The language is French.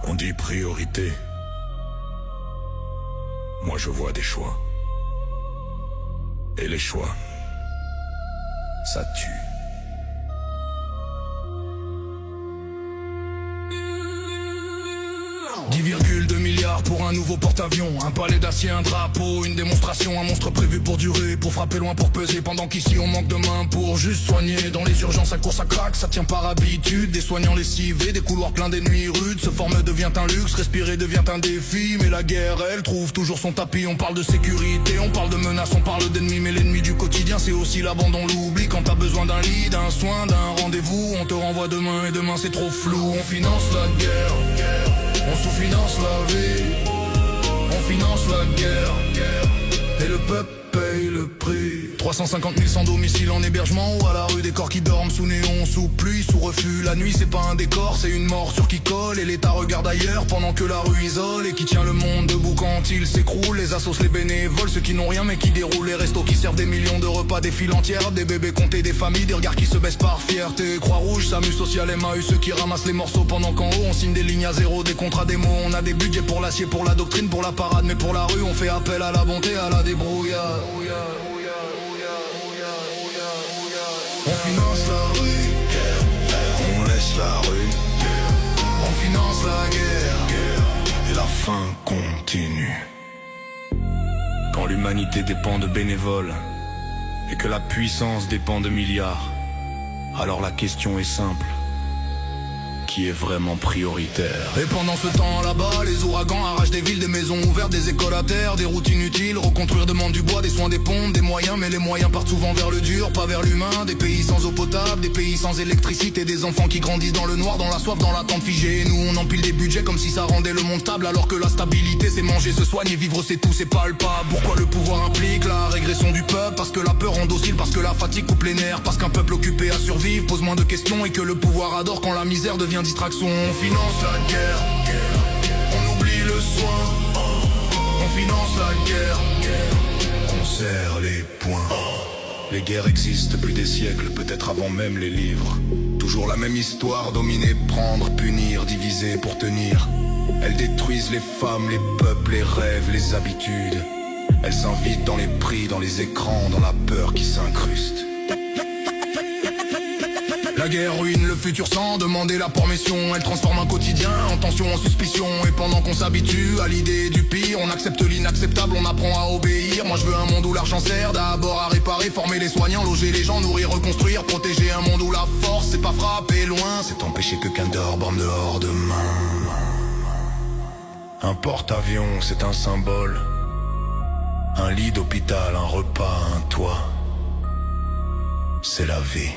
On dit priorité. Moi je vois des choix. Et les choix, ça tue. 10,2 milliards pour un nouveau porte-avions. Un palais d'acier, un drapeau, une démonstration. Un monstre prévu pour durer, pour frapper loin, pour peser. Pendant qu'ici on manque de mains pour juste soigner. Dans les urgences, à course à craque, ça tient par habitude. Des soignants lessivés, des couloirs pleins d'ennemis rudes. Se former devient un luxe, respirer devient un défi. Mais la guerre, elle trouve toujours son tapis. On parle de sécurité, on parle de menaces, on parle d'ennemis. Mais l'ennemi du quotidien, c'est aussi l'abandon, l'oubli. Quand t'as besoin d'un lit, d'un soin, d'un rendez-vous, on te renvoie demain et demain c'est trop flou. On finance la guerre, on sous-finance la vie, on finance la guerre, et le peuple paye le prix. 350 000 sans domicile en hébergement ou à la rue, des corps qui dorment sous néon, sous pluie, sous refus. La nuit c'est pas un décor, c'est une mort sur qui colle. Et l'État regarde ailleurs pendant que la rue isole. Et qui tient le monde debout quand il s'écroule. Les assos, les bénévoles, ceux qui n'ont rien mais qui déroulent. Les restos qui servent des millions de repas, des files entières. Des bébés comptés, des familles, des regards qui se baissent par fierté. Croix-Rouge, SAMU, Social, MAU, ceux qui ramassent les morceaux. Pendant qu'en haut on signe des lignes à zéro, des contrats démo. On a des budgets pour l'acier, pour la doctrine, pour la parade. Mais pour la rue on fait appel à la bonté, à la débrouillade. On finance la rue, on laisse la rue. On finance la guerre, et la fin continue. Quand l'humanité dépend de bénévoles, et que la puissance dépend de milliards, alors la question est simple. Qui est vraiment prioritaire? Et pendant ce temps là-bas, les ouragans arrachent des villes, des maisons ouvertes, des écoles à terre, des routes inutiles. Reconstruire demande du bois, des soins, des pompes, des moyens. Mais les moyens partent souvent vers le dur, pas vers l'humain. Des pays sans eau potable, des pays sans électricité. Des enfants qui grandissent dans le noir, dans la soif, dans l'attente figée. Et nous on empile des budgets comme si ça rendait le monde stable. Alors que la stabilité c'est manger, se soigner, vivre c'est tout, c'est palpable. Pourquoi le pouvoir implique la régression du peuple? Parce que la peur rend docile, parce que la fatigue coupe les nerfs. Parce qu'un peuple occupé à survivre pose moins de questions. Et que le pouvoir adore quand la misère devient distraction. On finance la guerre, on oublie le soin. On finance la guerre, on serre les poings. Les guerres existent depuis des siècles, peut-être avant même les livres. Toujours la même histoire, dominer, prendre, punir, diviser pour tenir. Elles détruisent les femmes, les peuples, les rêves, les habitudes. Elles s'invitent dans les prix, dans les écrans, dans la peur qui s'incruste. La guerre ruine le futur sans demander la permission. Elle transforme un quotidien en tension, en suspicion. Et pendant qu'on s'habitue à l'idée du pire, on accepte l'inacceptable, on apprend à obéir. Moi je veux un monde où l'argent sert d'abord à réparer, former les soignants, loger les gens, nourrir, reconstruire, protéger. Un monde où la force c'est pas frapper loin, c'est empêcher que qu'un dehors borne dehors demain. Un porte-avions c'est un symbole, un lit d'hôpital, un repas, un toit. C'est la vie.